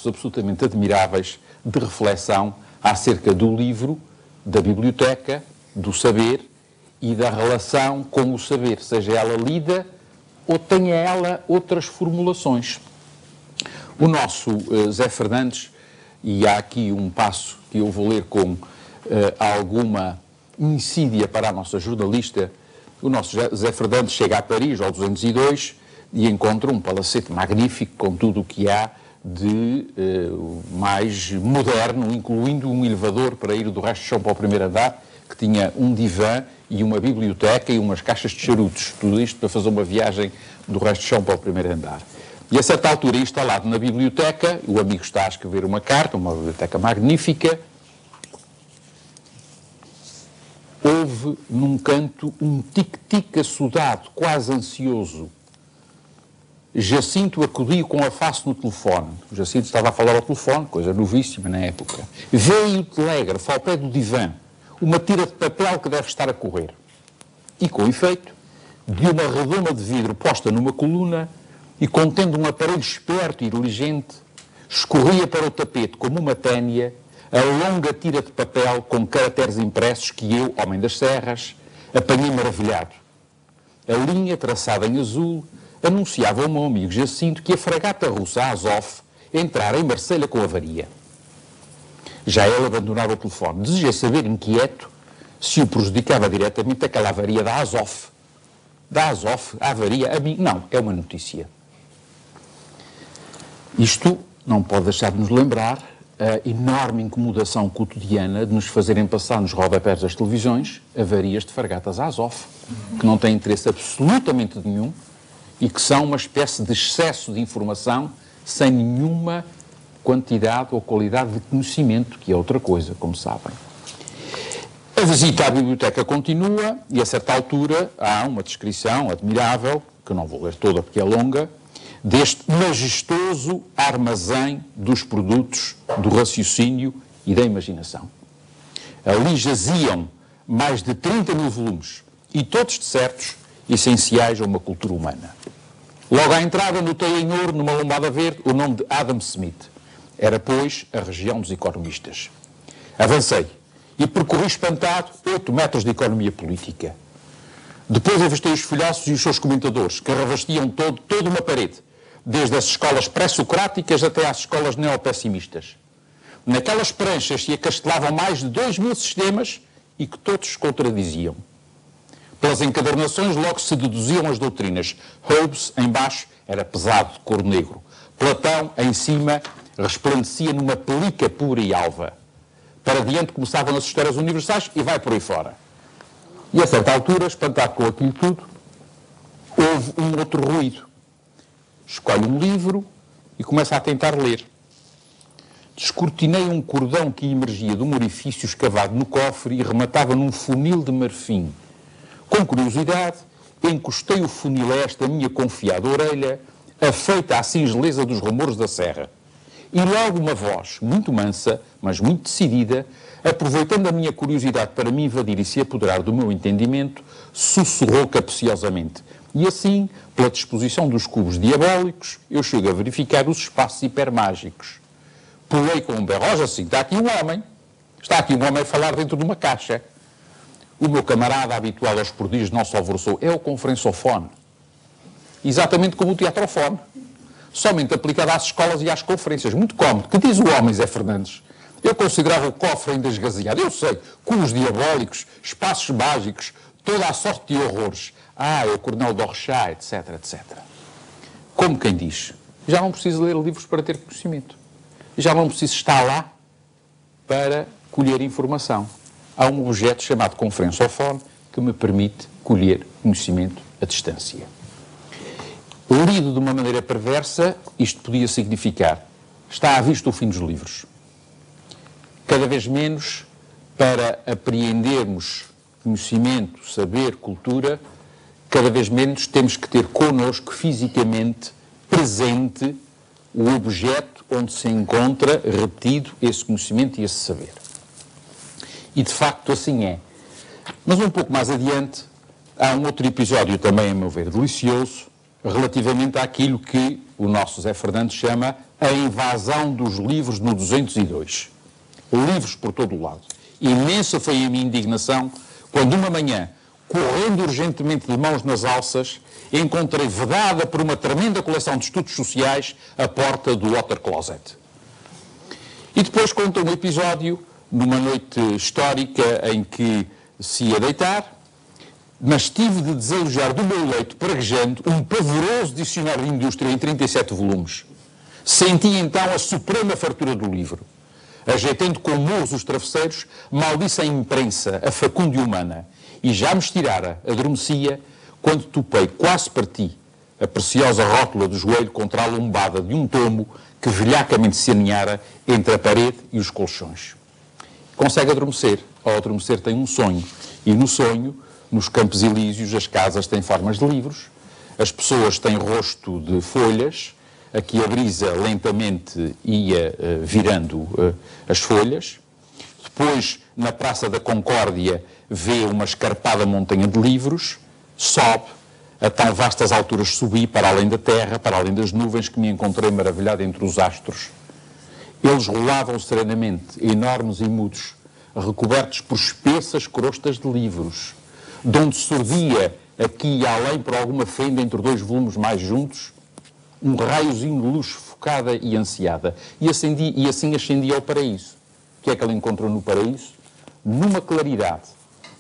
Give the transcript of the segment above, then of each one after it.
absolutamente admiráveis de reflexão acerca do livro, da biblioteca, do saber e da relação com o saber, seja ela lida ou tenha ela outras formulações. O nosso Zé Fernandes, e há aqui um passo que eu vou ler com alguma insídia para a nossa jornalista, o nosso Zé Fernandes chega a Paris ao 202 e encontra um palacete magnífico com tudo o que há de mais moderno, incluindo um elevador para ir do resto de chão para o primeiro andar, que tinha um divã e uma biblioteca e umas caixas de charutos. Tudo isto para fazer uma viagem do resto de chão para o primeiro andar. E a certa altura, instalado na biblioteca, o amigo está a escrever uma carta, uma biblioteca magnífica, houve num canto um tic-tic assodado, quase ansioso. Jacinto acudiu com a face no telefone. O Jacinto estava a falar ao telefone, coisa novíssima na época. Veio o telégrafo ao pé do divã, uma tira de papel que deve estar a correr. E, com efeito, de uma redoma de vidro posta numa coluna e contendo um aparelho esperto e inteligente, escorria para o tapete como uma tênia a longa tira de papel com caracteres impressos que eu, homem das serras, apanhei maravilhado. A linha, traçada em azul, anunciava ao meu amigo Jacinto que a fragata russa Azov entrara em Marselha com avaria. Já ele abandonava o telefone. Desejei saber, inquieto, se o prejudicava diretamente aquela avaria da Azov. Da Azov, a avaria, a mim, não, é uma notícia. Isto não pode deixar de nos lembrar a enorme incomodação cotidiana de nos fazerem passar nos rodapés das televisões avarias de fragatas Azov, que não têm interesse absolutamente nenhum e que são uma espécie de excesso de informação sem nenhuma quantidade ou qualidade de conhecimento, que é outra coisa, como sabem. A visita à biblioteca continua e, a certa altura, há uma descrição admirável, que eu não vou ler toda porque é longa, deste majestoso armazém dos produtos do raciocínio e da imaginação. Ali jaziam mais de 30 mil volumes, e todos de certos essenciais a uma cultura humana. Logo à entrada notei em ouro, numa lombada verde, o nome de Adam Smith. Era, pois, a região dos economistas. Avancei e percorri espantado 8 metros de economia política. Depois avistei os filhoços e os seus comentadores, que revestiam toda uma parede, desde as escolas pré-socráticas até às escolas neopessimistas. Naquelas pranchas se acastelavam mais de 2.000 sistemas e que todos se contradiziam. Pelas encadernações logo se deduziam as doutrinas. Hobbes, em baixo, era pesado de cor negro. Platão, em cima, resplandecia numa pelica pura e alva. Para diante começavam as histórias universais e vai por aí fora. E a certa altura, espantado com aquilo tudo, houve um outro ruído. Escolhe um livro e começa a tentar ler. Descortinei um cordão que emergia de um orifício escavado no cofre e rematava num funil de marfim. Com curiosidade, encostei o funil a esta minha confiada orelha, afeita à singeleza dos rumores da serra. E logo uma voz, muito mansa, mas muito decidida, aproveitando a minha curiosidade para me invadir e se apoderar do meu entendimento, sussurrou capciosamente. E assim, pela disposição dos cubos diabólicos, eu chego a verificar os espaços hipermágicos. Pulei com um berro, assim, está aqui um homem a falar dentro de uma caixa. O meu camarada habitual aos prodígios não se alvoroçou, é o conferenciofone. Exatamente como o teatrofone. Somente aplicado às escolas e às conferências. Muito cómodo. Que diz o homem, Zé Fernandes? Eu considerava o cofre ainda esgazeado. Eu sei, cubos diabólicos, espaços mágicos, toda a sorte de horrores. É o Coronel d'Orchat, etc, etc. Como quem diz, já não preciso ler livros para ter conhecimento. Já não preciso estar lá para colher informação. Há um objeto chamado conferenciofone que me permite colher conhecimento à distância. Lido de uma maneira perversa, isto podia significar: está à vista o fim dos livros. Cada vez menos, para apreendermos conhecimento, saber, cultura, cada vez menos temos que ter connosco fisicamente presente o objeto onde se encontra retido esse conhecimento e esse saber. E de facto assim é. Mas um pouco mais adiante, há um outro episódio também, a meu ver, delicioso, relativamente àquilo que o nosso Zé Fernandes chama a invasão dos livros no 202. Livros por todo o lado. Imensa foi a minha indignação quando uma manhã, correndo urgentemente de mãos nas alças, encontrei vedada por uma tremenda coleção de estudos sociais a porta do Water Closet. E depois conta um episódio numa noite histórica em que se ia deitar, mas tive de desalojar do meu leito praguejante um pavoroso dicionário de indústria em 37 volumes. Senti então a suprema fartura do livro. Ajeitando com murros os travesseiros, maldisse a imprensa, a facúndia humana, e já me estirara, adormecia, quando topei, quase parti, a preciosa rótula do joelho contra a lombada de um tomo que velhacamente se aninhara entre a parede e os colchões. Consegue adormecer. Ao adormecer tem um sonho, e no sonho, nos Campos Elíseos, as casas têm formas de livros, as pessoas têm rosto de folhas, aqui a brisa lentamente ia virando as folhas. Depois, na Praça da Concórdia, vê uma escarpada montanha de livros, sobe, a tão vastas alturas subi para além da terra, para além das nuvens, que me encontrei maravilhado entre os astros. Eles rolavam serenamente, enormes e mudos, recobertos por espessas crostas de livros, de onde surgia, aqui e além, por alguma fenda entre dois volumes mais juntos, um raiozinho de luz focada e ansiada. E assim ascendia ao paraíso. O que é que ele encontrou no paraíso? Numa claridade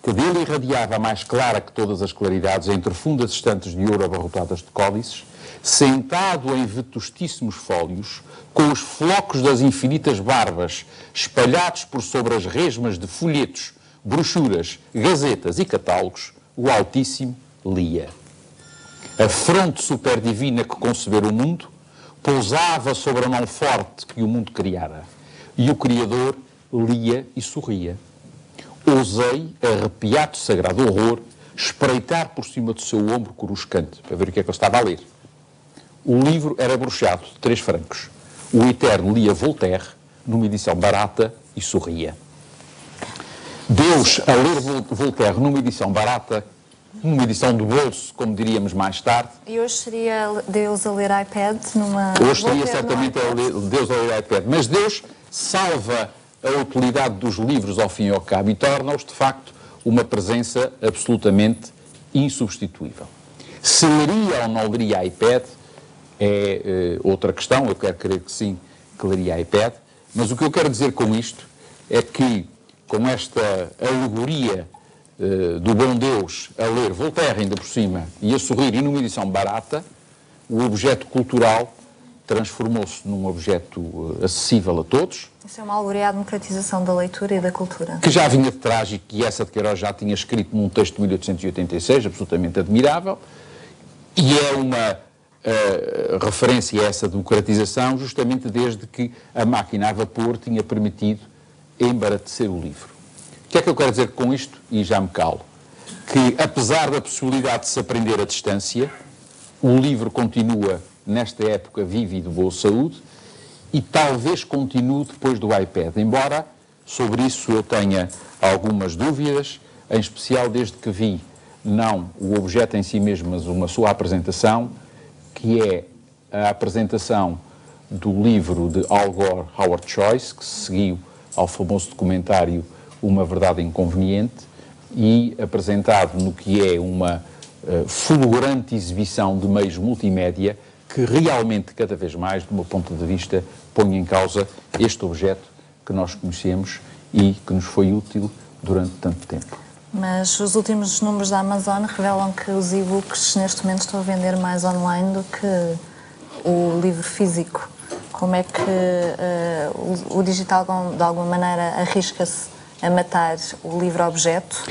que dele irradiava mais clara que todas as claridades, entre fundas estantes de ouro abarrotadas de códices, sentado em vetustíssimos fólios, com os flocos das infinitas barbas espalhados por sobre as resmas de folhetos, brochuras, gazetas e catálogos, o Altíssimo lia. A fronte superdivina que concebera o mundo pousava sobre a mão forte que o mundo criara. E o Criador lia e sorria. Ousei, arrepiado de sagrado horror, espreitar por cima do seu ombro coruscante, para ver o que é que eu estava a ler. O livro era brochado, de 3 francos. O Eterno lia Voltaire, numa edição barata, e sorria. Deus, a ler Voltaire numa edição barata, numa edição de bolso, como diríamos mais tarde. E hoje seria Deus a ler iPad numa... Hoje seria certamente Deus a ler iPad. Mas Deus salva a utilidade dos livros ao fim e ao cabo e torna-os, de facto, uma presença absolutamente insubstituível. Se leria ou não leria iPad é outra questão. Eu quero crer que sim, que leria iPad. Mas o que eu quero dizer com isto é que, com esta alegoria do bom Deus a ler Voltaire ainda por cima e a sorrir, e numa edição barata, o objeto cultural transformou-se num objeto acessível a todos. Isso é uma alegoria à democratização da leitura e da cultura. Que já vinha de trás e que essa de Queiroz já tinha escrito num texto de 1886, absolutamente admirável, e é uma referência a essa democratização justamente desde que a máquina a vapor tinha permitido embaratecer o livro. O que é que eu quero dizer com isto? E já me calo. Que, apesar da possibilidade de se aprender à distância, o livro continua, nesta época, vivo e de boa saúde, e talvez continue depois do iPad, embora sobre isso eu tenha algumas dúvidas, em especial desde que vi, não o objeto em si mesmo, mas uma sua apresentação, que é a apresentação do livro de Al Gore, Howard Choice, que se seguiu ao famoso documentário Uma Verdade Inconveniente, e apresentado no que é uma fulgurante exibição de meios multimédia que realmente, cada vez mais, do meu ponto de vista, põe em causa este objeto que nós conhecemos e que nos foi útil durante tanto tempo. Mas os últimos números da Amazon revelam que os e-books neste momento estão a vender mais online do que o livro físico. Como é que o digital, de alguma maneira, arrisca-se a matar o livro-objeto?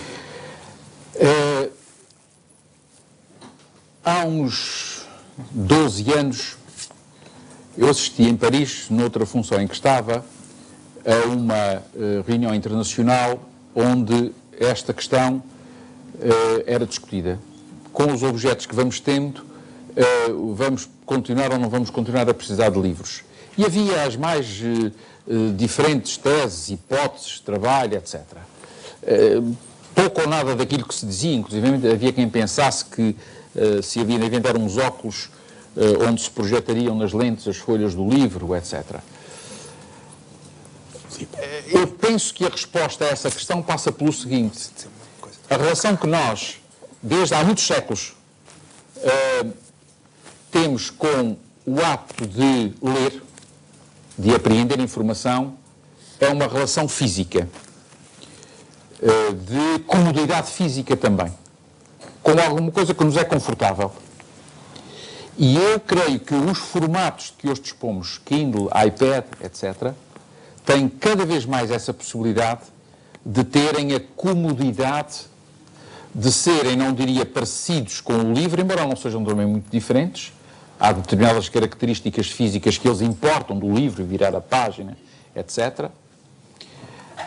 Há uns 12 anos, eu assisti em Paris, noutra função em que estava, a uma reunião internacional onde esta questão era discutida. Com os objetos que vamos tendo, vamos continuar ou não vamos continuar a precisar de livros. E havia as mais diferentes teses, hipóteses, trabalho, etc. Pouco ou nada daquilo que se dizia, inclusive havia quem pensasse que se havia de inventar uns óculos onde se projetariam nas lentes as folhas do livro, etc. Eu penso que a resposta a essa questão passa pelo seguinte: a relação que nós, desde há muitos séculos, temos com o ato de ler, de apreender informação, é uma relação física, de comodidade física também, com alguma coisa que nos é confortável. E eu creio que os formatos de que hoje dispomos, Kindle, iPad, etc., têm cada vez mais essa possibilidade de terem a comodidade de serem, não diria parecidos com o livro, embora não sejam também muito diferentes. Há determinadas características físicas que eles importam do livro, virar a página, etc.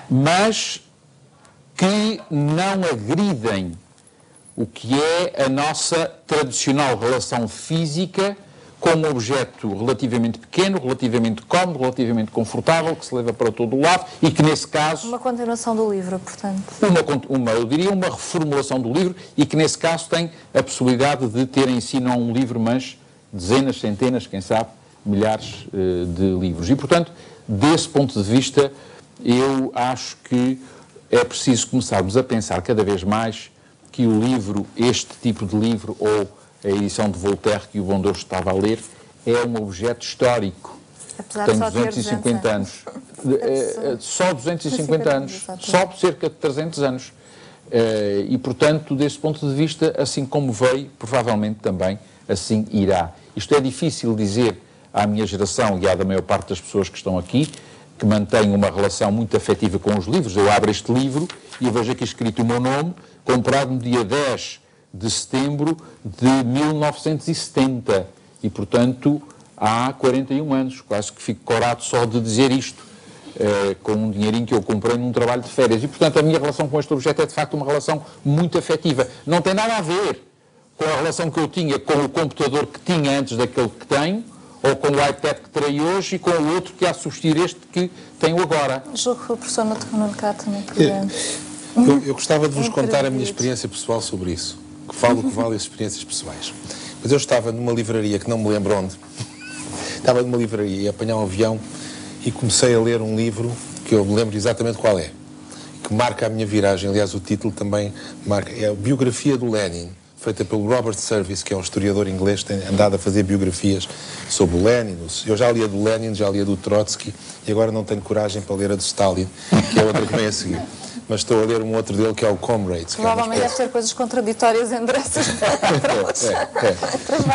Mas que não agridem o que é a nossa tradicional relação física com um objeto relativamente pequeno, relativamente cómodo, relativamente confortável, que se leva para todo o lado e que, nesse caso... Uma continuação do livro, portanto. Eu diria uma reformulação do livro e que, nesse caso, tem a possibilidade de ter em si não um livro, mas dezenas, centenas, quem sabe, milhares de livros. E, portanto, desse ponto de vista, eu acho que é preciso começarmos a pensar cada vez mais que o livro, este tipo de livro, ou a edição de Voltaire que o Bom Deus estava a ler, é um objeto histórico. Apesar Tem de só 250 anos. Só 250 anos. Só cerca de 300 anos. E, portanto, desse ponto de vista, assim como veio, provavelmente também assim irá. Isto é difícil dizer à minha geração e à da maior parte das pessoas que estão aqui, que mantêm uma relação muito afetiva com os livros. Eu abro este livro e eu vejo aqui escrito o meu nome, comprado no dia 10 de setembro de 1970. E, portanto, há 41 anos. Quase que fico corado só de dizer isto, com um dinheirinho que eu comprei num trabalho de férias. E, portanto, a minha relação com este objeto é, de facto, uma relação muito afetiva. Não tem nada a ver com a relação que eu tinha com o computador que tinha antes daquele que tenho, ou com o iPad que terei hoje e com o outro que há a substituir este que tenho agora. Julgo que o professor Nuno Cá também queria... Eu gostava de vos contar a minha experiência pessoal sobre isso. Que falo que vale as experiências pessoais. Mas eu estava numa livraria, que não me lembro onde. Estava numa livraria, ia apanhar um avião e comecei a ler um livro que eu me lembro exatamente qual é. Que marca a minha viragem. Aliás, o título também marca. É a biografia do Lenin, feita pelo Robert Service, que é um historiador inglês que tem andado a fazer biografias sobre o Lenin. Eu já lia do Lenin, já lia do Trotsky e agora não tenho coragem para ler a do Stalin, que é outra que vem a seguir. Mas estou a ler um outro dele que é o Comrades. Provavelmente deve ter coisas contraditórias entre essas palavras.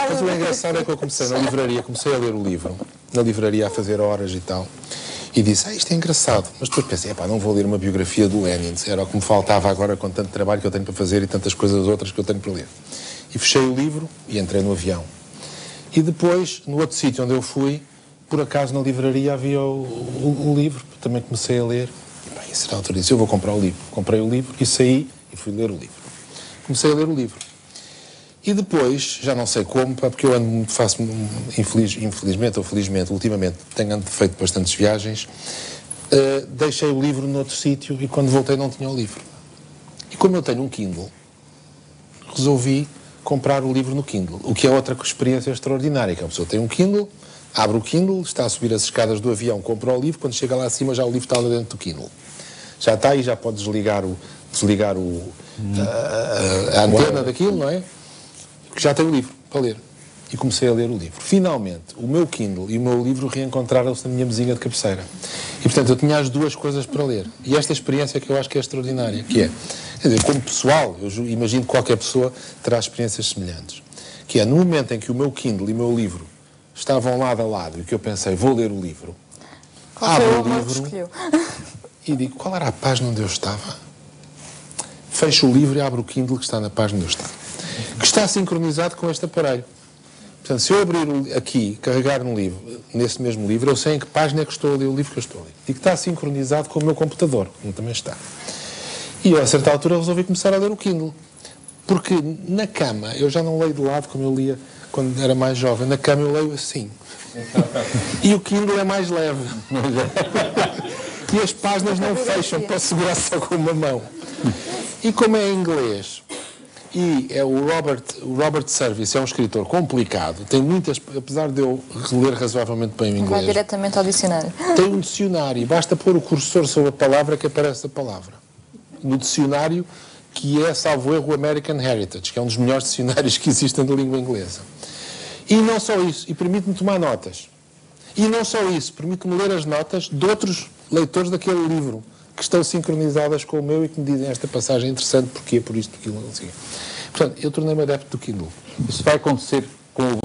Mas o engraçado é que eu comecei na livraria, comecei a ler o livro, na livraria a fazer horas e tal, e disse, isto é engraçado. Mas depois pensei, não vou ler uma biografia do Lenin, era o que me faltava agora com tanto trabalho que eu tenho para fazer e tantas coisas outras que eu tenho para ler. E fechei o livro e entrei no avião. E depois, no outro sítio onde eu fui, por acaso na livraria havia o livro, também comecei a ler. E a certa altura disse, eu vou comprar o livro. Comprei o livro e saí e fui ler o livro. Comecei a ler o livro. E depois, já não sei como, porque eu infelizmente ou felizmente, ultimamente, tenho feito bastantes viagens, deixei o livro noutro sítio e quando voltei não tinha o livro. E como eu tenho um Kindle, resolvi comprar o livro no Kindle, o que é outra experiência extraordinária, que a pessoa tem um Kindle, abre o Kindle, está a subir as escadas do avião, compra o livro, quando chega lá acima já o livro está lá dentro do Kindle. Já está aí, já pode desligar a antena daquilo, não é? Que já tem o livro para ler. E comecei a ler o livro. Finalmente, o meu Kindle e o meu livro reencontraram-se na minha mesinha de cabeceira. E, portanto, eu tinha as duas coisas para ler. E esta experiência que eu acho que é extraordinária, que é, quer dizer, como pessoal, eu imagino que qualquer pessoa terá experiências semelhantes, que é, no momento em que o meu Kindle e o meu livro estavam lado a lado e que eu pensei, vou ler o livro, abro o livro e digo, qual era a página onde eu estava? Fecho o livro e abro o Kindle que está na página onde eu estava, que está sincronizado com este aparelho. Portanto, se eu abrir aqui, carregar no livro, nesse mesmo livro, eu sei em que página é que estou a ler o livro que eu estou a ler. E que está sincronizado com o meu computador, como também está. E eu, a certa altura, resolvi começar a ler o Kindle. Porque na cama, eu já não leio de lado como eu lia quando era mais jovem. Na cama eu leio assim. E o Kindle é mais leve. E as páginas não fecham para segurar só com uma mão. E como é em inglês, E é o Robert Service é um escritor complicado, tem muitas, apesar de eu ler razoavelmente bem o Vai inglês, diretamente ao dicionário. tem um dicionário, basta pôr o cursor sobre a palavra que aparece a palavra. No dicionário, que é, salvo erro, o American Heritage, que é um dos melhores dicionários que existem da língua inglesa. E não só isso, e permite-me tomar notas. E não só isso, permite-me ler as notas de outros leitores daquele livro, que estão sincronizadas com o meu e que me dizem esta passagem é interessante, porquê, por isto, aquilo, não sei. Portanto, eu tornei-me adepto do Kindle. Isso vai acontecer com o